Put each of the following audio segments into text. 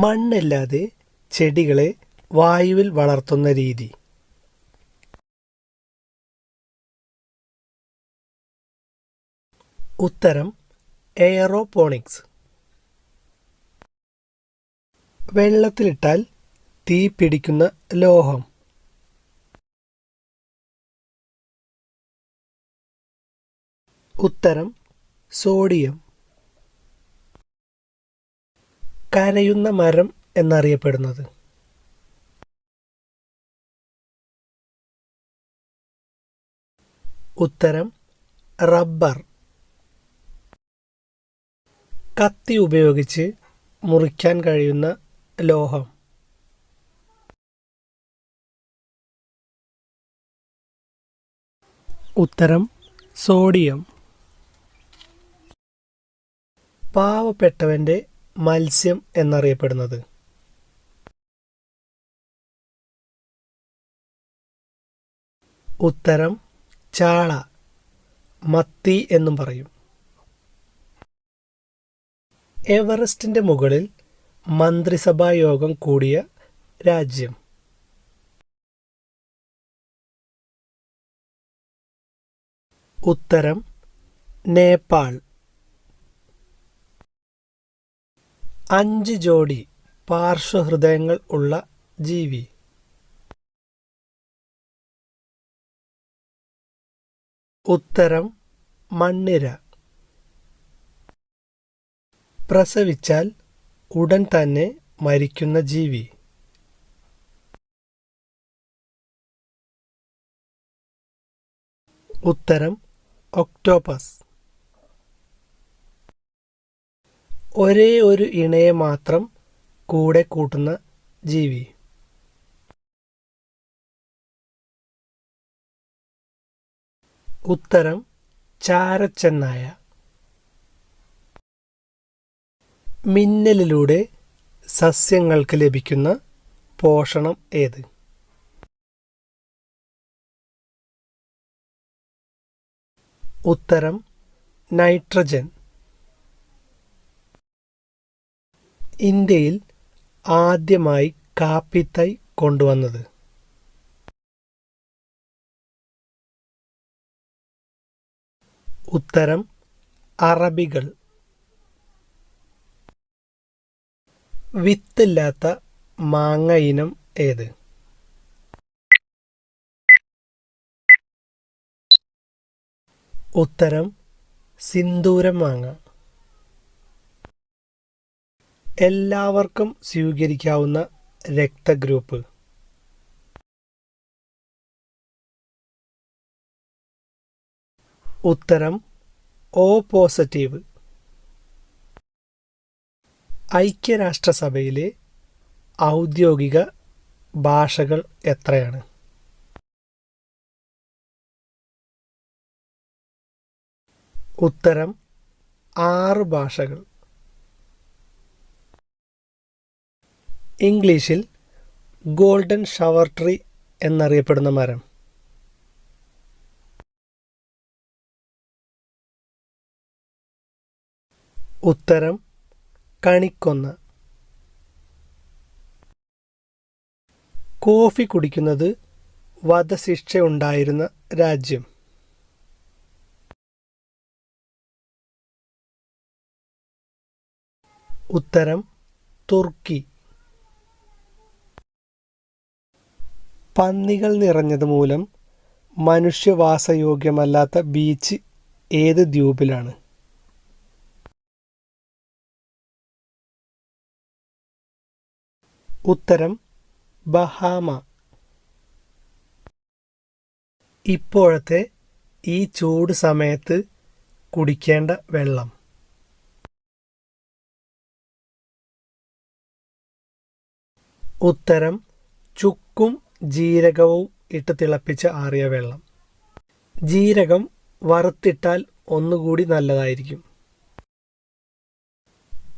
മണ്ണില്ലാതെ ചെടികളെ വായുവിൽ വളർത്തുന്ന രീതി. ഉത്തരം എയറോപോണിക്സ്. വെള്ളത്തിലിട്ടാൽ തീ പിടിക്കുന്ന ലോഹം. ഉത്തരം സോഡിയം. കരയുന്ന മരം എന്നറിയപ്പെടുന്നത്. ഉത്തരം റബ്ബർ. കത്തി ഉപയോഗിച്ച് മുറിക്കാൻ കഴിയുന്ന ലോഹം. ഉത്തരം സോഡിയം. പാവപ്പെട്ടവന്റെ മത്സ്യം എന്നറിയപ്പെടുന്നത്. ഉത്തരം ചാള, മത്തി എന്നും പറയും. എവറസ്റ്റിന്റെ മുകളിൽ മന്ത്രിസഭാ യോഗം കൂടിയ രാജ്യം. ഉത്തരം നേപ്പാൾ. 5 ജോഡി പാർശ്വഹൃദയങ്ങൾ ഉള്ള ജീവി. ഉത്തരം മണ്ണിര. പ്രസവിച്ചാൽ ഉടൻ തന്നെ മരിക്കുന്ന ജീവി. ഉത്തരം ഒക്ടോപസ്. ഒരേ ഒരു ഇണയെ മാത്രം കൂടെ കൂട്ടുന്ന ജീവി. ഉത്തരം ചാരച്ചെന്നായ. മിന്നലിലൂടെ സസ്യങ്ങൾക്ക് ലഭിക്കുന്ന പോഷണം ഏത്? ഉത്തരം നൈട്രജൻ. ഇന്ത്യയിൽ ആദ്യമായി കാപ്പിത്തൈ കൊണ്ടുവന്നത്? ഉത്തരം അറബികൾ. വിത്തില്ലാത്ത മാങ്ങ ഇനം ഏത്? ഉത്തരം സിന്ദൂരം മാങ്ങ. എല്ലാവർക്കും സ്വീകരിക്കാവുന്ന രക്തഗ്രൂപ്പ്? ഉത്തരം O പോസിറ്റീവ്. ഐക്യരാഷ്ട്രസഭയിലെ ഔദ്യോഗിക ഭാഷകൾ എത്രയാണ്? ഉത്തരം 6 ഭാഷകൾ. ഇംഗ്ലീഷിൽ ഗോൾഡൻ ഷവർ ട്രീ എന്നറിയപ്പെടുന്ന മരം? ഉത്തരം കണിക്കൊന്ന. കോഫി കുടിക്കുന്നത് വധശിക്ഷ ഉണ്ടായിരുന്ന രാജ്യം? ഉത്തരം തുർക്കി. പന്നികൾ നിറഞ്ഞത് മൂലം മനുഷ്യവാസയോഗ്യമല്ലാത്ത ബീച്ച് ഏത് ദ്വീപിലാണ്? ഉത്തരം ബഹാമ. ഇപ്പോഴത്തെ ഈ ചൂട് സമയത്ത് കുടിക്കേണ്ട വെള്ളം? ഉത്തരം ചുക്കും ജീരകവും ഇട്ട് തിളപ്പിച്ച ആറിയ വെള്ളം. ജീരകം വറുത്തിട്ടാൽ ഒന്നുകൂടി നല്ലതായിരിക്കും.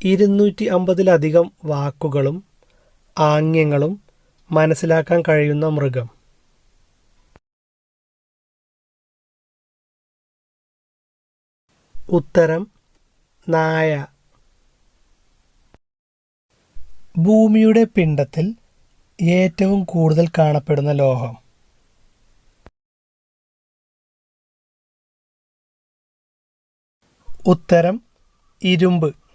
250-ലധികം വാക്കുകളും ആംഗ്യങ്ങളും മനസ്സിലാക്കാൻ കഴിയുന്ന മൃഗം? ഉത്തരം നായ. ഭൂമിയുടെ പിണ്ഡത്തിൽ ഏറ്റവും കൂടുതൽ കാണപ്പെടുന്ന ലോഹം? ഉത്തരം ഇരുമ്പ്.